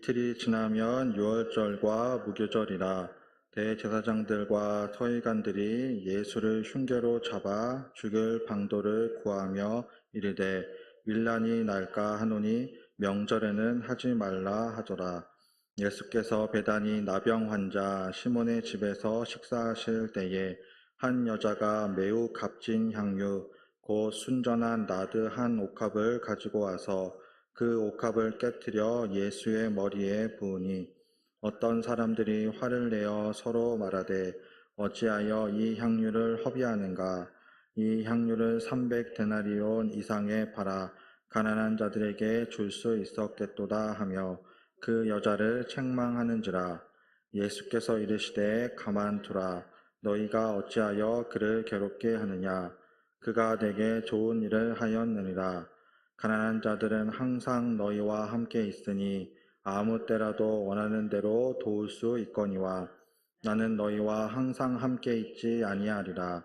이틀이 지나면 유월절과 무교절이라 대제사장들과 서기관들이 예수를 흉계로 잡아 죽일 방도를 구하며 이르되 밀란이 날까 하노니 명절에는 하지 말라 하더라. 예수께서 베다니 나병 환자 시몬의 집에서 식사하실 때에 한 여자가 매우 값진 향유 곧 순전한 나드 한 옥합을 가지고 와서 그 옥합을 깨뜨려 예수의 머리에 부으니 어떤 사람들이 화를 내어 서로 말하되 어찌하여 이 향유를 허비하는가. 이 향유를 300데나리온 이상에 팔아 가난한 자들에게 줄 수 있었겠도다 하며 그 여자를 책망하는지라. 예수께서 이르시되 가만두라. 너희가 어찌하여 그를 괴롭게 하느냐. 그가 내게 좋은 일을 하였느니라. 가난한 자들은 항상 너희와 함께 있으니 아무 때라도 원하는 대로 도울 수 있거니와 나는 너희와 항상 함께 있지 아니하리라.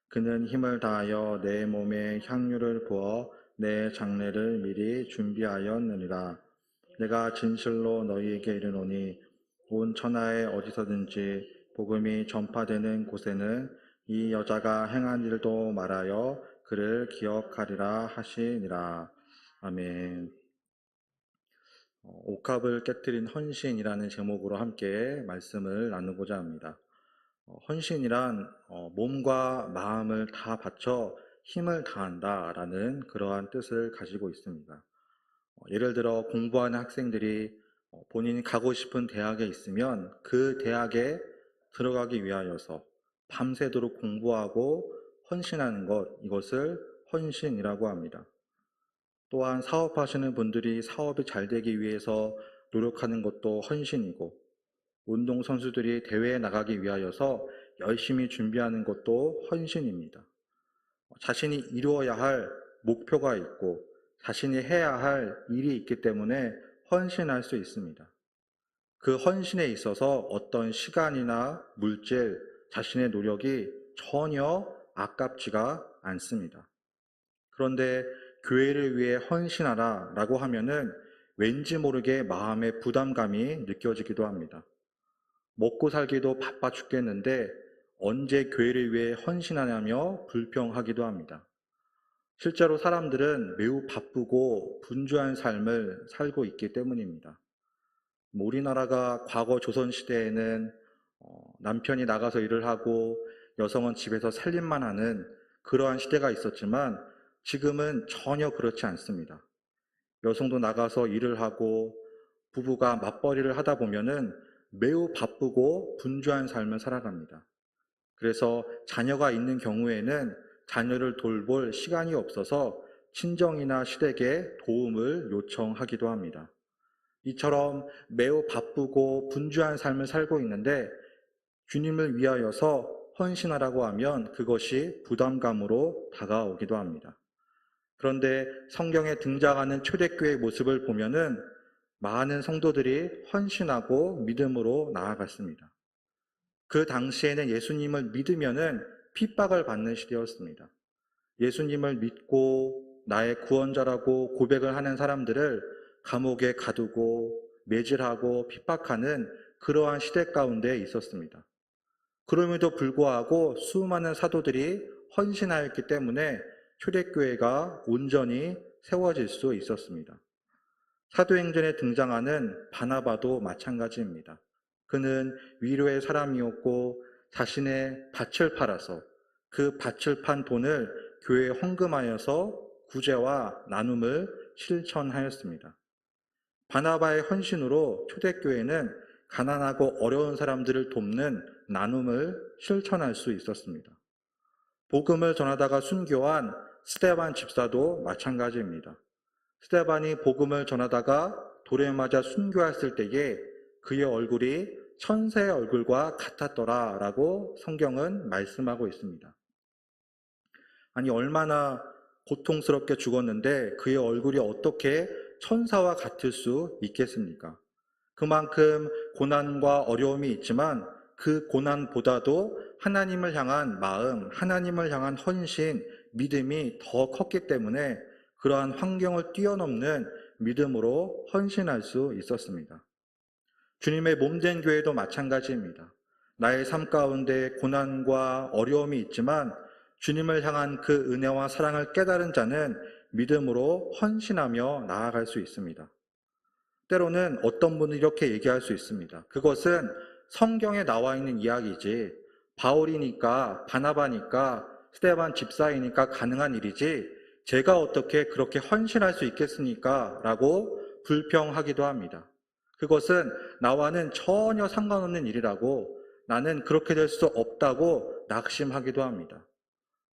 그는 힘을 다하여 내 몸에 향유를 부어 내 장례를 미리 준비하였느니라. 내가 진실로 너희에게 이르노니 온 천하에 어디서든지 복음이 전파되는 곳에는 이 여자가 행한 일도 말하여 그를 기억하리라 하시니라. 아멘. 옥합을 깨뜨린 헌신이라는 제목으로 함께 말씀을 나누고자 합니다. 헌신이란 몸과 마음을 다 바쳐 힘을 다한다라는 그러한 뜻을 가지고 있습니다. 예를 들어 공부하는 학생들이 본인이 가고 싶은 대학에 있으면 그 대학에 들어가기 위하여서 밤새도록 공부하고 헌신하는 것, 이것을 헌신이라고 합니다. 또한 사업하시는 분들이 사업이 잘 되기 위해서 노력하는 것도 헌신이고, 운동선수들이 대회에 나가기 위하여서 열심히 준비하는 것도 헌신입니다. 자신이 이루어야 할 목표가 있고 자신이 해야 할 일이 있기 때문에 헌신할 수 있습니다. 그 헌신에 있어서 어떤 시간이나 물질, 자신의 노력이 전혀 아깝지가 않습니다. 그런데 교회를 위해 헌신하라 라고 하면은 왠지 모르게 마음의 부담감이 느껴지기도 합니다. 먹고 살기도 바빠 죽겠는데 언제 교회를 위해 헌신하냐며 불평하기도 합니다. 실제로 사람들은 매우 바쁘고 분주한 삶을 살고 있기 때문입니다. 우리나라가 과거 조선시대에는 남편이 나가서 일을 하고 여성은 집에서 살림만 하는 그러한 시대가 있었지만 지금은 전혀 그렇지 않습니다. 여성도 나가서 일을 하고 부부가 맞벌이를 하다 보면은 매우 바쁘고 분주한 삶을 살아갑니다. 그래서 자녀가 있는 경우에는 자녀를 돌볼 시간이 없어서 친정이나 시댁에 도움을 요청하기도 합니다. 이처럼 매우 바쁘고 분주한 삶을 살고 있는데 주님을 위하여서 헌신하라고 하면 그것이 부담감으로 다가오기도 합니다. 그런데 성경에 등장하는 초대교회의 모습을 보면은 많은 성도들이 헌신하고 믿음으로 나아갔습니다. 그 당시에는 예수님을 믿으면은 핍박을 받는 시대였습니다. 예수님을 믿고 나의 구원자라고 고백을 하는 사람들을 감옥에 가두고 매질하고 핍박하는 그러한 시대 가운데 있었습니다. 그럼에도 불구하고 수많은 사도들이 헌신하였기 때문에 초대교회가 온전히 세워질 수 있었습니다. 사도행전에 등장하는 바나바도 마찬가지입니다. 그는 위로의 사람이었고 자신의 밭을 팔아서 그 밭을 판 돈을 교회에 헌금하여서 구제와 나눔을 실천하였습니다. 바나바의 헌신으로 초대교회는 가난하고 어려운 사람들을 돕는 나눔을 실천할 수 있었습니다. 복음을 전하다가 순교한 스데반 집사도 마찬가지입니다. 스데반이 복음을 전하다가 돌에 맞아 순교했을 때에 그의 얼굴이 천사의 얼굴과 같았더라 라고 성경은 말씀하고 있습니다. 아니 얼마나 고통스럽게 죽었는데 그의 얼굴이 어떻게 천사와 같을 수 있겠습니까? 그만큼 고난과 어려움이 있지만 그 고난보다도 하나님을 향한 마음, 하나님을 향한 헌신, 믿음이 더 컸기 때문에 그러한 환경을 뛰어넘는 믿음으로 헌신할 수 있었습니다. 주님의 몸된 교회도 마찬가지입니다. 나의 삶 가운데 고난과 어려움이 있지만 주님을 향한 그 은혜와 사랑을 깨달은 자는 믿음으로 헌신하며 나아갈 수 있습니다. 때로는 어떤 분은 이렇게 얘기할 수 있습니다. 그것은 성경에 나와 있는 이야기지, 바울이니까, 바나바니까, 스데반 집사이니까 가능한 일이지, 제가 어떻게 그렇게 헌신할 수 있겠습니까? 라고 불평하기도 합니다. 그것은 나와는 전혀 상관없는 일이라고, 나는 그렇게 될 수 없다고 낙심하기도 합니다.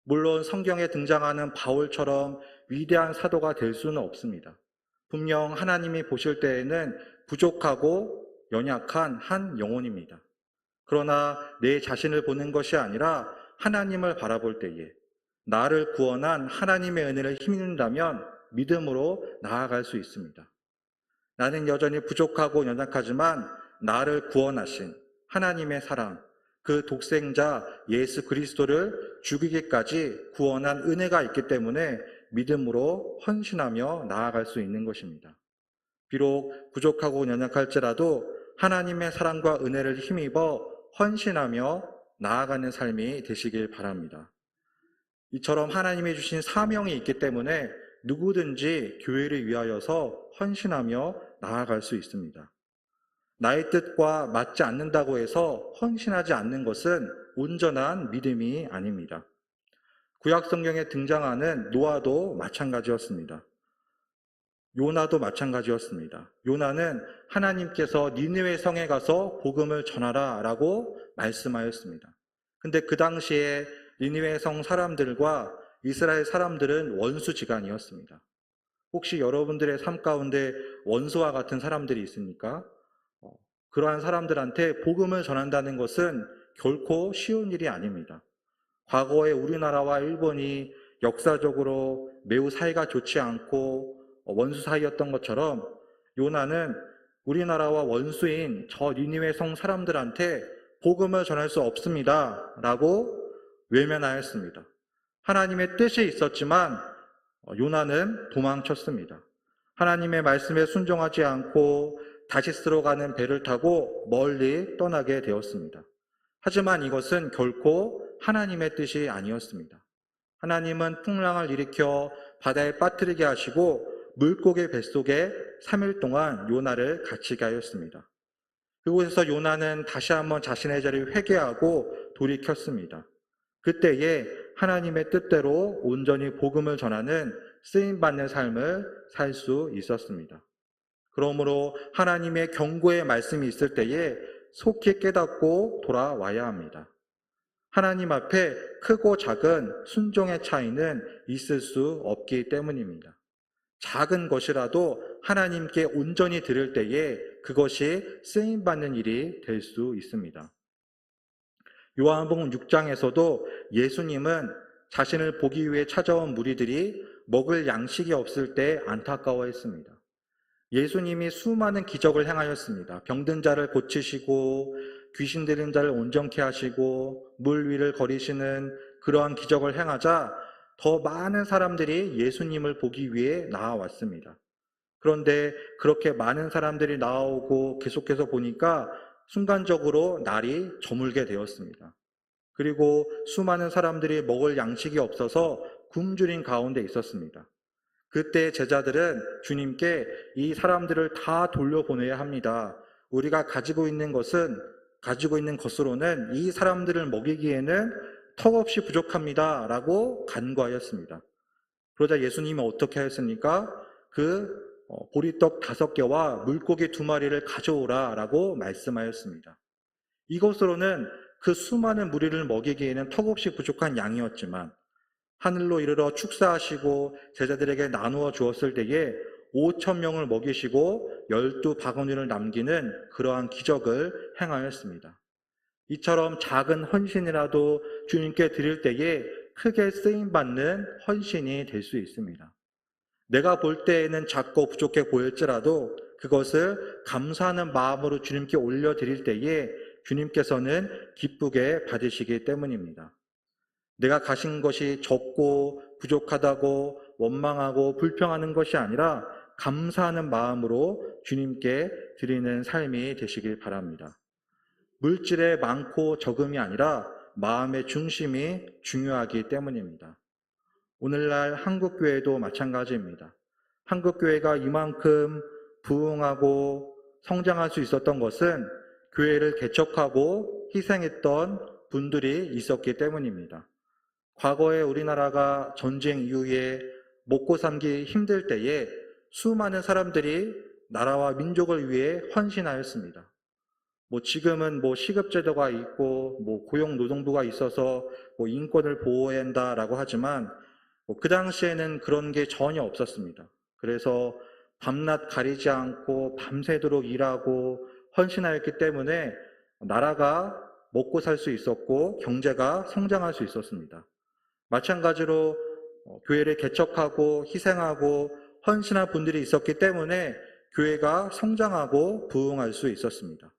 물론 성경에 등장하는 바울처럼 위대한 사도가 될 수는 없습니다. 분명 하나님이 보실 때에는 부족하고 연약한 한 영혼입니다. 그러나 내 자신을 보는 것이 아니라 하나님을 바라볼 때에 나를 구원한 하나님의 은혜를 힘입는다면 믿음으로 나아갈 수 있습니다. 나는 여전히 부족하고 연약하지만 나를 구원하신 하나님의 사랑, 그 독생자 예수 그리스도를 죽이기까지 구원한 은혜가 있기 때문에 믿음으로 헌신하며 나아갈 수 있는 것입니다. 비록 부족하고 연약할지라도 하나님의 사랑과 은혜를 힘입어 헌신하며 나아가는 삶이 되시길 바랍니다. 이처럼 하나님이 주신 사명이 있기 때문에 누구든지 교회를 위하여서 헌신하며 나아갈 수 있습니다. 나의 뜻과 맞지 않는다고 해서 헌신하지 않는 것은 온전한 믿음이 아닙니다. 구약 성경에 등장하는 노아도 마찬가지였습니다. 요나도 마찬가지였습니다. 요나는 하나님께서 니느웨 성에 가서 복음을 전하라 라고 말씀하였습니다. 근데 그 당시에 니느웨 성 사람들과 이스라엘 사람들은 원수지간이었습니다. 혹시 여러분들의 삶 가운데 원수와 같은 사람들이 있습니까? 그러한 사람들한테 복음을 전한다는 것은 결코 쉬운 일이 아닙니다. 과거에 우리나라와 일본이 역사적으로 매우 사이가 좋지 않고 원수 사이였던 것처럼 요나는 우리나라와 원수인 저 니느웨 성 사람들한테 복음을 전할 수 없습니다 라고 외면하였습니다. 하나님의 뜻이 있었지만 요나는 도망쳤습니다. 하나님의 말씀에 순종하지 않고 다시스로 가는 배를 타고 멀리 떠나게 되었습니다. 하지만 이것은 결코 하나님의 뜻이 아니었습니다. 하나님은 풍랑을 일으켜 바다에 빠뜨리게 하시고 물고기 뱃속에 3일 동안 요나를 갇히게 하였습니다. 그곳에서 요나는 다시 한번 자신의 자리를 회개하고 돌이켰습니다. 그때에 하나님의 뜻대로 온전히 복음을 전하는 쓰임받는 삶을 살 수 있었습니다. 그러므로 하나님의 경고의 말씀이 있을 때에 속히 깨닫고 돌아와야 합니다. 하나님 앞에 크고 작은 순종의 차이는 있을 수 없기 때문입니다. 작은 것이라도 하나님께 온전히 드릴 때에 그것이 쓰임받는 일이 될 수 있습니다. 요한복음 6장에서도 예수님은 자신을 보기 위해 찾아온 무리들이 먹을 양식이 없을 때 안타까워했습니다. 예수님이 수많은 기적을 행하였습니다. 병든 자를 고치시고 귀신 들린 자를 온전케 하시고 물 위를 거리시는 그러한 기적을 행하자 더 많은 사람들이 예수님을 보기 위해 나아왔습니다. 그런데 그렇게 많은 사람들이 나오고 계속해서 보니까 순간적으로 날이 저물게 되었습니다. 그리고 수많은 사람들이 먹을 양식이 없어서 굶주린 가운데 있었습니다. 그때 제자들은 주님께 이 사람들을 다 돌려보내야 합니다. 우리가 가지고 있는 것으로는 이 사람들을 먹이기에는 턱없이 부족합니다. 라고 간구하였습니다. 그러자 예수님이 어떻게 하였습니까? 보리떡 5개와 물고기 2마리를 가져오라 라고 말씀하였습니다. 이것으로는 그 수많은 무리를 먹이기에는 턱없이 부족한 양이었지만 하늘로 이르러 축사하시고 제자들에게 나누어 주었을 때에 5,000명을 먹이시고 12바구니를 남기는 그러한 기적을 행하였습니다. 이처럼 작은 헌신이라도 주님께 드릴 때에 크게 쓰임받는 헌신이 될 수 있습니다. 내가 볼 때에는 작고 부족해 보일지라도 그것을 감사하는 마음으로 주님께 올려드릴 때에 주님께서는 기쁘게 받으시기 때문입니다. 내가 가진 것이 적고 부족하다고 원망하고 불평하는 것이 아니라 감사하는 마음으로 주님께 드리는 삶이 되시길 바랍니다. 물질의 많고 적음이 아니라 마음의 중심이 중요하기 때문입니다. 오늘날 한국교회도 마찬가지입니다. 한국교회가 이만큼 부흥하고 성장할 수 있었던 것은 교회를 개척하고 희생했던 분들이 있었기 때문입니다. 과거에 우리나라가 전쟁 이후에 먹고 살기 힘들 때에 수많은 사람들이 나라와 민족을 위해 헌신하였습니다. 지금은 시급제도가 있고 고용노동부가 있어서 인권을 보호해야 한다라고 하지만 그 당시에는 그런 게 전혀 없었습니다. 그래서 밤낮 가리지 않고 밤새도록 일하고 헌신하였기 때문에 나라가 먹고 살 수 있었고 경제가 성장할 수 있었습니다. 마찬가지로 교회를 개척하고 희생하고 헌신한 분들이 있었기 때문에 교회가 성장하고 부흥할 수 있었습니다.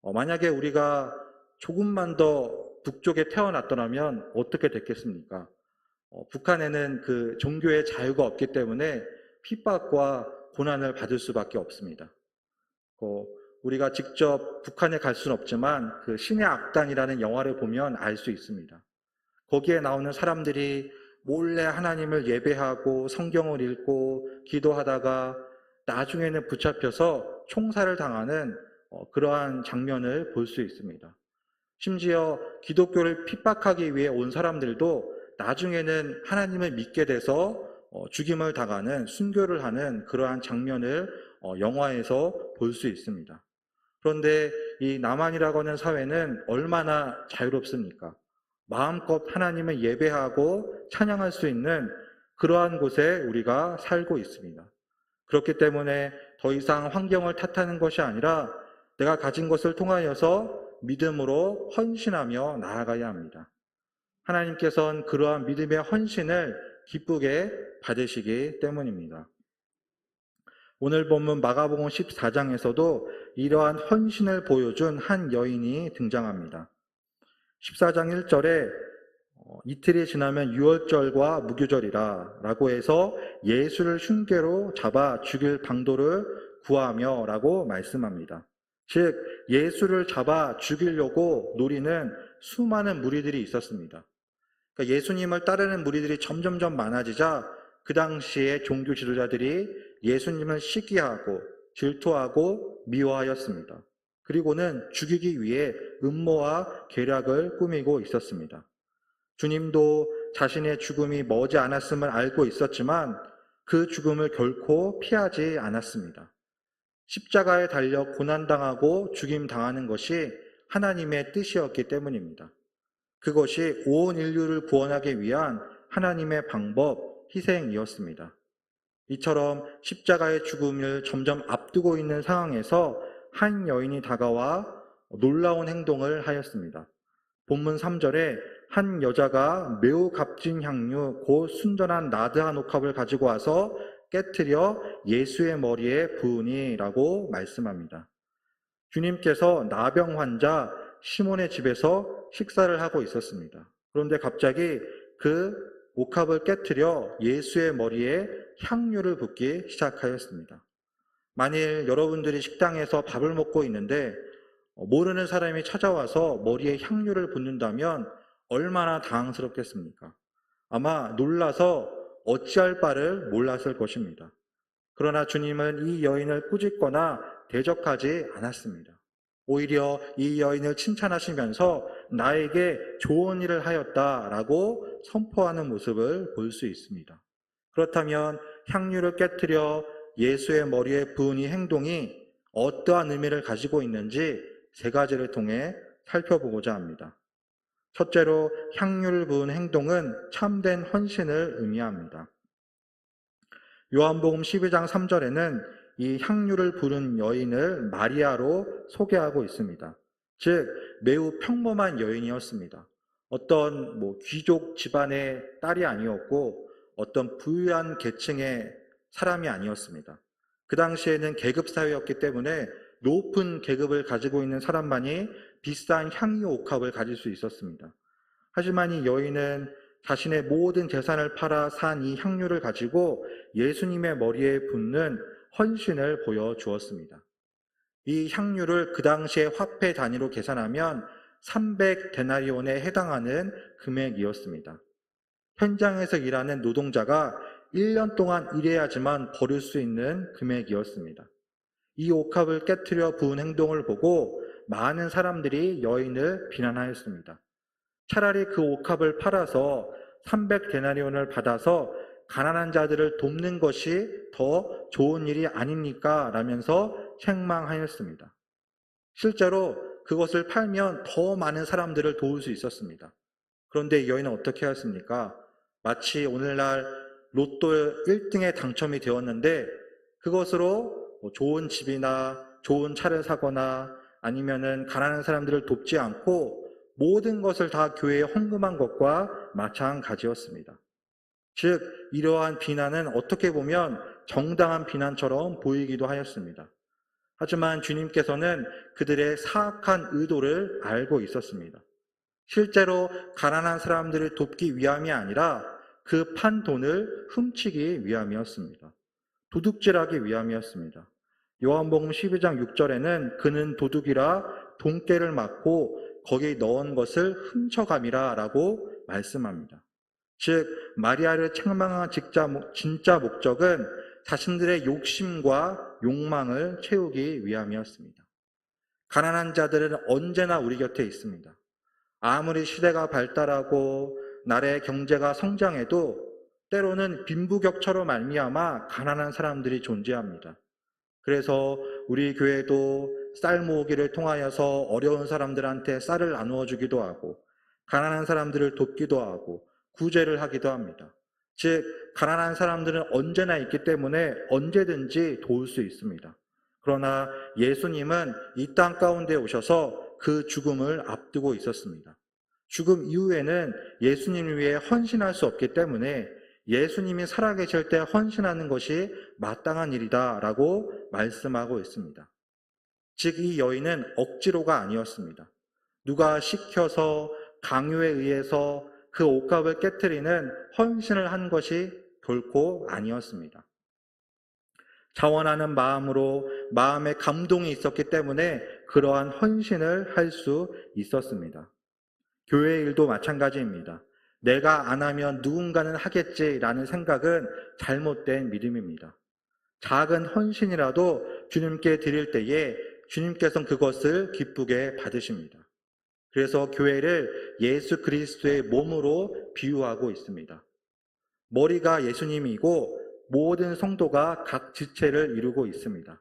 만약에 우리가 조금만 더 북쪽에 태어났더라면 어떻게 됐겠습니까? 북한에는 그 종교의 자유가 없기 때문에 핍박과 고난을 받을 수밖에 없습니다. 우리가 직접 북한에 갈 수는 없지만 그 신의 악단이라는 영화를 보면 알 수 있습니다. 거기에 나오는 사람들이 몰래 하나님을 예배하고 성경을 읽고 기도하다가 나중에는 붙잡혀서 총살을 당하는 그러한 장면을 볼 수 있습니다. 심지어 기독교를 핍박하기 위해 온 사람들도 나중에는 하나님을 믿게 돼서 죽임을 당하는 순교를 하는 그러한 장면을 영화에서 볼 수 있습니다. 그런데 이 남한이라고 하는 사회는 얼마나 자유롭습니까? 마음껏 하나님을 예배하고 찬양할 수 있는 그러한 곳에 우리가 살고 있습니다. 그렇기 때문에 더 이상 환경을 탓하는 것이 아니라 내가 가진 것을 통하여서 믿음으로 헌신하며 나아가야 합니다. 하나님께서는 그러한 믿음의 헌신을 기쁘게 받으시기 때문입니다. 오늘 본문 마가복음 14장에서도 이러한 헌신을 보여준 한 여인이 등장합니다. 14장 1절에 이틀이 지나면 유월절과 무교절이라 라고 해서 예수를 흉계로 잡아 죽일 방도를 구하며 라고 말씀합니다. 즉 예수를 잡아 죽이려고 노리는 수많은 무리들이 있었습니다. 그러니까 예수님을 따르는 무리들이 점점점 많아지자 그 당시에 종교 지도자들이 예수님을 시기하고 질투하고 미워하였습니다. 그리고는 죽이기 위해 음모와 계략을 꾸미고 있었습니다. 주님도 자신의 죽음이 머지 않았음을 알고 있었지만 그 죽음을 결코 피하지 않았습니다. 십자가에 달려 고난당하고 죽임당하는 것이 하나님의 뜻이었기 때문입니다. 그것이 온 인류를 구원하기 위한 하나님의 방법, 희생이었습니다. 이처럼 십자가의 죽음을 점점 앞두고 있는 상황에서 한 여인이 다가와 놀라운 행동을 하였습니다. 본문 3절에 한 여자가 매우 값진 향유 곧 순전한 나드 한 옥합을 가지고 와서 깨트려 예수의 머리에 부으니라고 말씀합니다. 주님께서 나병 환자 시몬의 집에서 식사를 하고 있었습니다. 그런데 갑자기 그 옥합을 깨트려 예수의 머리에 향유를 붓기 시작하였습니다. 만일 여러분들이 식당에서 밥을 먹고 있는데 모르는 사람이 찾아와서 머리에 향유를 붓는다면 얼마나 당황스럽겠습니까? 아마 놀라서 어찌할 바를 몰랐을 것입니다. 그러나 주님은 이 여인을 꾸짖거나 대적하지 않았습니다. 오히려 이 여인을 칭찬하시면서 나에게 좋은 일을 하였다라고 선포하는 모습을 볼 수 있습니다. 그렇다면 향유를 깨트려 예수의 머리에 부은 이 행동이 어떠한 의미를 가지고 있는지 세 가지를 통해 살펴보고자 합니다. 첫째로 향유를 부은 행동은 참된 헌신을 의미합니다. 요한복음 12장 3절에는 이 향유를 부른 여인을 마리아로 소개하고 있습니다. 즉 매우 평범한 여인이었습니다. 어떤 귀족 집안의 딸이 아니었고 어떤 부유한 계층의 사람이 아니었습니다. 그 당시에는 계급 사회였기 때문에 높은 계급을 가지고 있는 사람만이 비싼 향유 옥합을 가질 수 있었습니다. 하지만 이 여인은 자신의 모든 재산을 팔아 산 이 향유를 가지고 예수님의 머리에 붓는 헌신을 보여주었습니다. 이 향유를 그 당시에 화폐 단위로 계산하면 300데나리온에 해당하는 금액이었습니다. 현장에서 일하는 노동자가 1년 동안 일해야지만 벌을 수 있는 금액이었습니다. 이 옥합을 깨트려 부은 행동을 보고 많은 사람들이 여인을 비난하였습니다. 차라리 그 옥합을 팔아서 300데나리온을 받아서 가난한 자들을 돕는 것이 더 좋은 일이 아닙니까? 라면서 책망하였습니다. 실제로 그것을 팔면 더 많은 사람들을 도울 수 있었습니다. 그런데 이 여인은 어떻게 하였습니까? 마치 오늘날 로또 1등에 당첨이 되었는데 그것으로 좋은 집이나 좋은 차를 사거나 아니면은 가난한 사람들을 돕지 않고 모든 것을 다 교회에 헌금한 것과 마찬가지였습니다. 즉 이러한 비난은 어떻게 보면 정당한 비난처럼 보이기도 하였습니다. 하지만 주님께서는 그들의 사악한 의도를 알고 있었습니다. 실제로 가난한 사람들을 돕기 위함이 아니라 그 판 돈을 훔치기 위함이었습니다. 도둑질하기 위함이었습니다. 요한복음 12장 6절에는 그는 도둑이라 돈깨를 맞고 거기 넣은 것을 훔쳐감이라 라고 말씀합니다. 즉 마리아를 책망한 진짜 목적은 자신들의 욕심과 욕망을 채우기 위함이었습니다. 가난한 자들은 언제나 우리 곁에 있습니다. 아무리 시대가 발달하고 나라의 경제가 성장해도 때로는 빈부격차로 말미암아 가난한 사람들이 존재합니다. 그래서 우리 교회도 쌀 모으기를 통하여서 어려운 사람들한테 쌀을 나누어 주기도 하고 가난한 사람들을 돕기도 하고 구제를 하기도 합니다. 즉 가난한 사람들은 언제나 있기 때문에 언제든지 도울 수 있습니다. 그러나 예수님은 이 땅 가운데 오셔서 그 죽음을 앞두고 있었습니다. 죽음 이후에는 예수님을 위해 헌신할 수 없기 때문에 예수님이 살아계실 때 헌신하는 것이 마땅한 일이다 라고 말씀하고 있습니다. 즉 이 여인은 억지로가 아니었습니다. 누가 시켜서 강요에 의해서 그 옥합을 깨트리는 헌신을 한 것이 결코 아니었습니다. 자원하는 마음으로 마음에 감동이 있었기 때문에 그러한 헌신을 할 수 있었습니다. 교회 일도 마찬가지입니다. 내가 안 하면 누군가는 하겠지라는 생각은 잘못된 믿음입니다. 작은 헌신이라도 주님께 드릴 때에 주님께서는 그것을 기쁘게 받으십니다. 그래서 교회를 예수 그리스도의 몸으로 비유하고 있습니다. 머리가 예수님이고 모든 성도가 각 지체를 이루고 있습니다.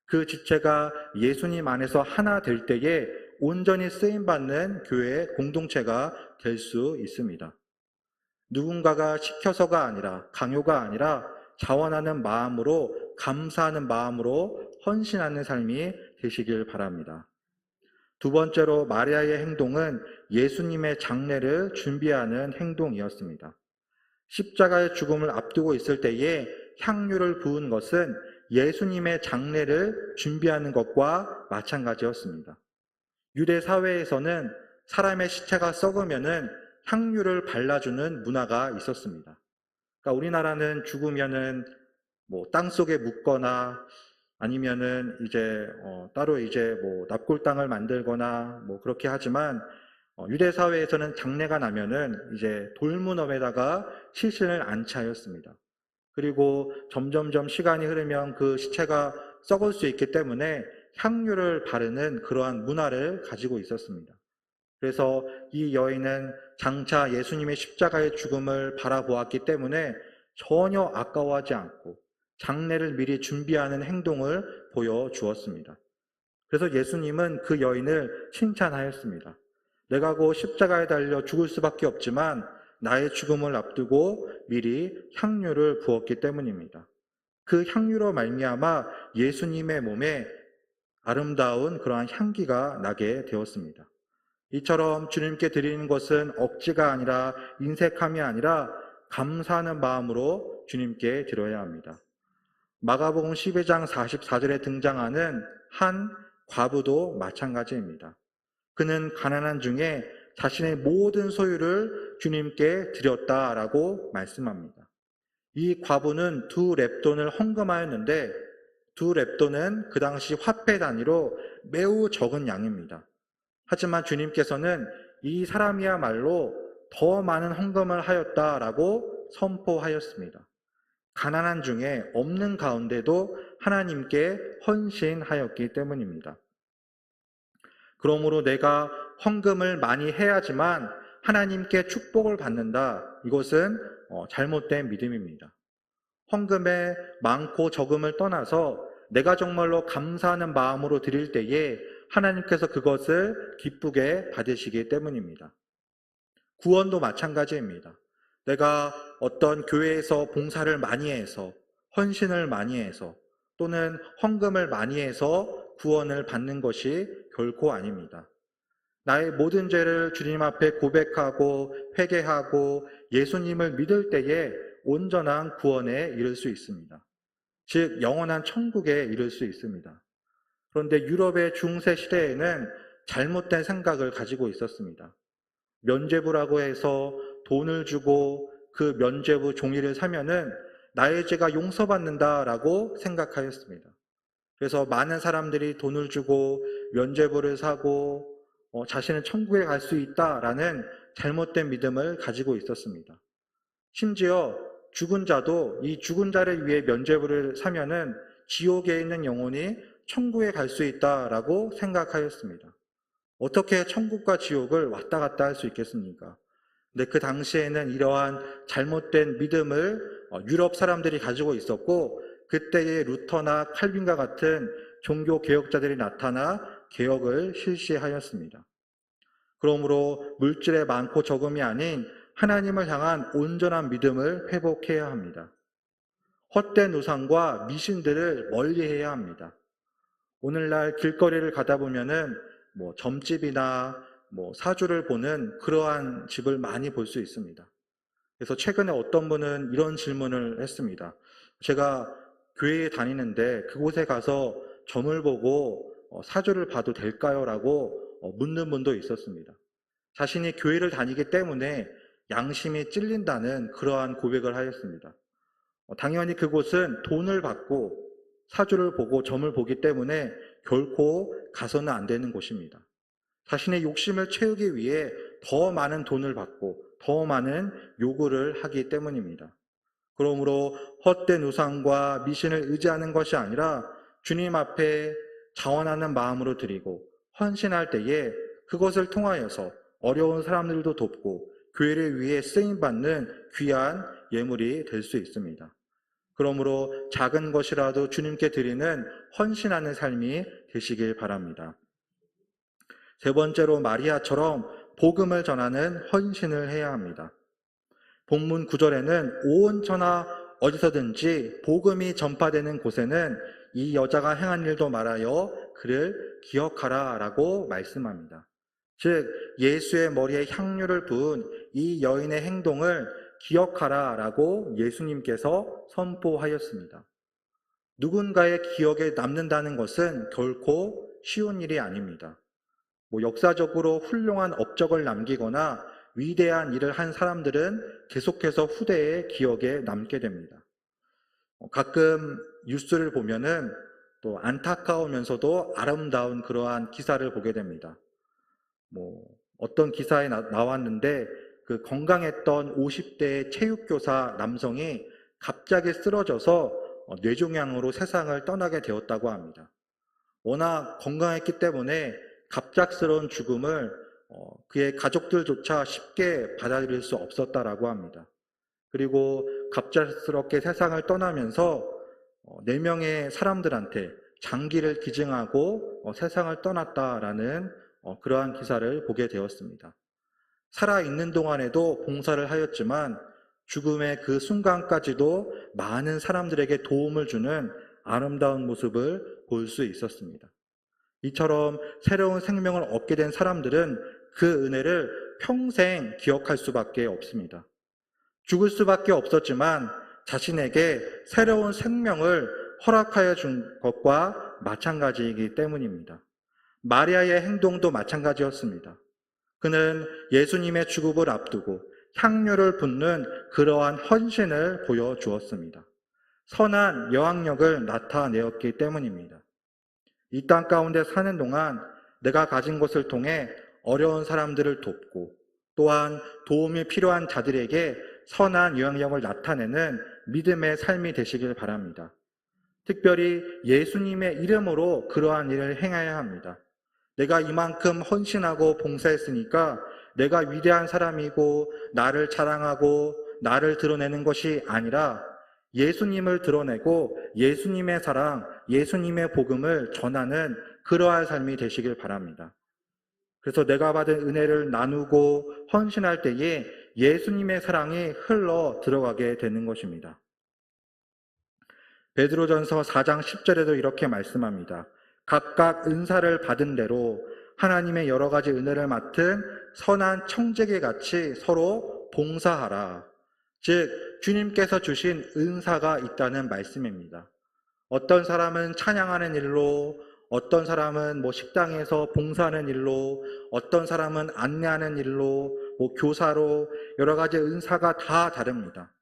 그 지체가 예수님 안에서 하나 될 때에 온전히 쓰임받는 교회의 공동체가 될 수 있습니다. 누군가가 시켜서가 아니라 강요가 아니라 자원하는 마음으로 감사하는 마음으로 헌신하는 삶이 되시길 바랍니다. 두 번째로 마리아의 행동은 예수님의 장례를 준비하는 행동이었습니다. 십자가의 죽음을 앞두고 있을 때에 향유를 부은 것은 예수님의 장례를 준비하는 것과 마찬가지였습니다. 유대 사회에서는 사람의 시체가 썩으면은 향유를 발라주는 문화가 있었습니다. 그러니까 우리나라는 죽으면은 뭐 땅속에 묻거나 아니면은 이제 따로 이제 뭐 납골당을 만들거나 뭐 그렇게 하지만 유대 사회에서는 장례가 나면은 이제 돌무덤에다가 시신을 안치하였습니다. 그리고 점점점 시간이 흐르면 그 시체가 썩을 수 있기 때문에 향유를 바르는 그러한 문화를 가지고 있었습니다. 그래서 이 여인은 장차 예수님의 십자가의 죽음을 바라보았기 때문에 전혀 아까워하지 않고 장례를 미리 준비하는 행동을 보여주었습니다. 그래서 예수님은 그 여인을 칭찬하였습니다. 내가 곧 십자가에 달려 죽을 수밖에 없지만 나의 죽음을 앞두고 미리 향유를 부었기 때문입니다. 그 향유로 말미암아 예수님의 몸에 아름다운 그러한 향기가 나게 되었습니다. 이처럼 주님께 드리는 것은 억지가 아니라 인색함이 아니라 감사하는 마음으로 주님께 드려야 합니다. 마가복음 12장 44절에 등장하는 한 과부도 마찬가지입니다. 그는 가난한 중에 자신의 모든 소유를 주님께 드렸다라고 말씀합니다. 이 과부는 2렙돈을 헌금하였는데 2렙돈은 그 당시 화폐 단위로 매우 적은 양입니다. 하지만 주님께서는 이 사람이야말로 더 많은 헌금을 하였다라고 선포하였습니다. 가난한 중에 없는 가운데도 하나님께 헌신하였기 때문입니다. 그러므로 내가 헌금을 많이 해야지만 하나님께 축복을 받는다. 이것은 잘못된 믿음입니다. 헌금의 많고 적음을 떠나서 내가 정말로 감사하는 마음으로 드릴 때에 하나님께서 그것을 기쁘게 받으시기 때문입니다. 구원도 마찬가지입니다. 내가 어떤 교회에서 봉사를 많이 해서 헌신을 많이 해서 또는 헌금을 많이 해서 구원을 받는 것이 결코 아닙니다. 나의 모든 죄를 주님 앞에 고백하고 회개하고 예수님을 믿을 때에 온전한 구원에 이를 수 있습니다. 즉 영원한 천국에 이를 수 있습니다. 그런데 유럽의 중세 시대에는 잘못된 생각을 가지고 있었습니다. 면죄부라고 해서 돈을 주고 그 면죄부 종이를 사면은 나의 죄가 용서받는다라고 생각하였습니다. 그래서 많은 사람들이 돈을 주고 면죄부를 사고 자신은 천국에 갈 수 있다라는 잘못된 믿음을 가지고 있었습니다. 심지어 죽은 자도 이 죽은 자를 위해 면죄부를 사면은 지옥에 있는 영혼이 천국에 갈 수 있다라고 생각하였습니다. 어떻게 천국과 지옥을 왔다 갔다 할 수 있겠습니까? 근데 그 당시에는 이러한 잘못된 믿음을 유럽 사람들이 가지고 있었고 그때의 루터나 칼빈과 같은 종교 개혁자들이 나타나 개혁을 실시하였습니다. 그러므로 물질의 많고 적음이 아닌 하나님을 향한 온전한 믿음을 회복해야 합니다. 헛된 우상과 미신들을 멀리해야 합니다. 오늘날 길거리를 가다 보면은 점집이나 사주를 보는 그러한 집을 많이 볼 수 있습니다. 그래서 최근에 어떤 분은 이런 질문을 했습니다. 제가 교회에 다니는데 그곳에 가서 점을 보고 사주를 봐도 될까요? 라고 묻는 분도 있었습니다. 자신이 교회를 다니기 때문에 양심이 찔린다는 그러한 고백을 하였습니다. 당연히 그곳은 돈을 받고 사주를 보고 점을 보기 때문에 결코 가서는 안 되는 곳입니다. 자신의 욕심을 채우기 위해 더 많은 돈을 받고 더 많은 요구를 하기 때문입니다. 그러므로 헛된 우상과 미신을 의지하는 것이 아니라 주님 앞에 자원하는 마음으로 드리고 헌신할 때에 그것을 통하여서 어려운 사람들도 돕고 교회를 위해 쓰임받는 귀한 예물이 될 수 있습니다. 그러므로 작은 것이라도 주님께 드리는 헌신하는 삶이 되시길 바랍니다. 세 번째로 마리아처럼 복음을 전하는 헌신을 해야 합니다. 본문 9절에는 온 천하 어디서든지 복음이 전파되는 곳에는 이 여자가 행한 일도 말하여 그를 기억하라 라고 말씀합니다. 즉 예수의 머리에 향유를 부은 이 여인의 행동을 기억하라 라고 예수님께서 선포하였습니다. 누군가의 기억에 남는다는 것은 결코 쉬운 일이 아닙니다. 역사적으로 훌륭한 업적을 남기거나 위대한 일을 한 사람들은 계속해서 후대의 기억에 남게 됩니다. 가끔 뉴스를 보면은 또 안타까우면서도 아름다운 그러한 기사를 보게 됩니다. 어떤 기사에 나왔는데 그 건강했던 50대 체육교사 남성이 갑자기 쓰러져서 뇌종양으로 세상을 떠나게 되었다고 합니다. 워낙 건강했기 때문에 갑작스러운 죽음을 그의 가족들조차 쉽게 받아들일 수 없었다라고 합니다. 그리고 갑작스럽게 세상을 떠나면서 4명의 사람들한테 장기를 기증하고 세상을 떠났다라는 그러한 기사를 보게 되었습니다. 살아있는 동안에도 봉사를 하였지만 죽음의 그 순간까지도 많은 사람들에게 도움을 주는 아름다운 모습을 볼 수 있었습니다. 이처럼 새로운 생명을 얻게 된 사람들은 그 은혜를 평생 기억할 수밖에 없습니다. 죽을 수밖에 없었지만 자신에게 새로운 생명을 허락하여 준 것과 마찬가지이기 때문입니다. 마리아의 행동도 마찬가지였습니다. 그는 예수님의 죽음을 앞두고 향유를 붓는 그러한 헌신을 보여주었습니다. 선한 여왕력을 나타내었기 때문입니다. 이 땅 가운데 사는 동안 내가 가진 것을 통해 어려운 사람들을 돕고 또한 도움이 필요한 자들에게 선한 영향력을 나타내는 믿음의 삶이 되시길 바랍니다. 특별히 예수님의 이름으로 그러한 일을 행해야 합니다. 내가 이만큼 헌신하고 봉사했으니까 내가 위대한 사람이고 나를 자랑하고 나를 드러내는 것이 아니라 예수님을 드러내고 예수님의 사랑, 예수님의 복음을 전하는 그러한 삶이 되시길 바랍니다. 그래서 내가 받은 은혜를 나누고 헌신할 때에 예수님의 사랑이 흘러 들어가게 되는 것입니다. 베드로전서 4장 10절에도 이렇게 말씀합니다. 각각 은사를 받은 대로 하나님의 여러 가지 은혜를 맡은 선한 청지기 같이 서로 봉사하라. 즉 주님께서 주신 은사가 있다는 말씀입니다. 어떤 사람은 찬양하는 일로, 어떤 사람은 식당에서 봉사하는 일로, 어떤 사람은 안내하는 일로, 교사로 여러 가지 은사가 다 다릅니다.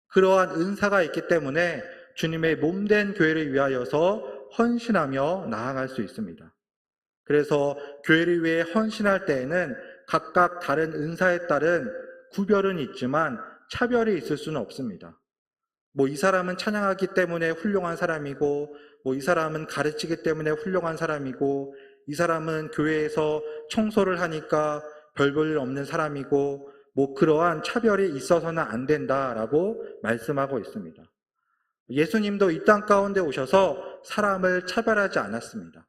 그러한 은사가 있기 때문에 주님의 몸된 교회를 위하여서 헌신하며 나아갈 수 있습니다. 그래서 교회를 위해 헌신할 때에는 각각 다른 은사에 따른 구별은 있지만 차별이 있을 수는 없습니다. 이 사람은 찬양하기 때문에 훌륭한 사람이고, 이 사람은 가르치기 때문에 훌륭한 사람이고, 이 사람은 교회에서 청소를 하니까 별 볼 일 없는 사람이고, 그러한 차별이 있어서는 안 된다라고 말씀하고 있습니다. 예수님도 이 땅 가운데 오셔서 사람을 차별하지 않았습니다.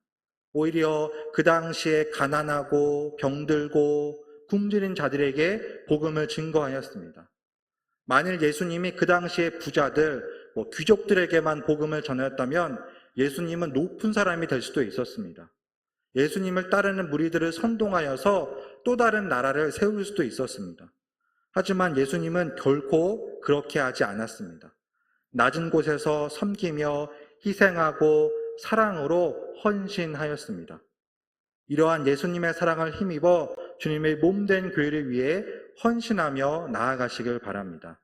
오히려 그 당시에 가난하고 병들고 굶주린 자들에게 복음을 증거하였습니다. 만일 예수님이 그 당시에 부자들, 귀족들에게만 복음을 전하였다면 예수님은 높은 사람이 될 수도 있었습니다. 예수님을 따르는 무리들을 선동하여서 또 다른 나라를 세울 수도 있었습니다. 하지만 예수님은 결코 그렇게 하지 않았습니다. 낮은 곳에서 섬기며 희생하고 사랑으로 헌신하였습니다. 이러한 예수님의 사랑을 힘입어 주님의 몸된 교회를 위해 헌신하며 나아가시길 바랍니다.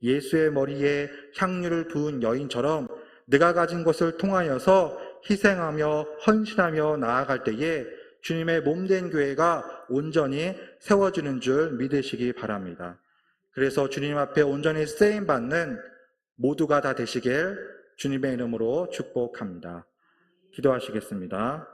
예수의 머리에 향유를 부은 여인처럼 내가 가진 것을 통하여서 희생하며 헌신하며 나아갈 때에 주님의 몸된 교회가 온전히 세워지는 줄 믿으시기 바랍니다. 그래서 주님 앞에 온전히 쓰임받는 모두가 다 되시길 주님의 이름으로 축복합니다. 기도하시겠습니다.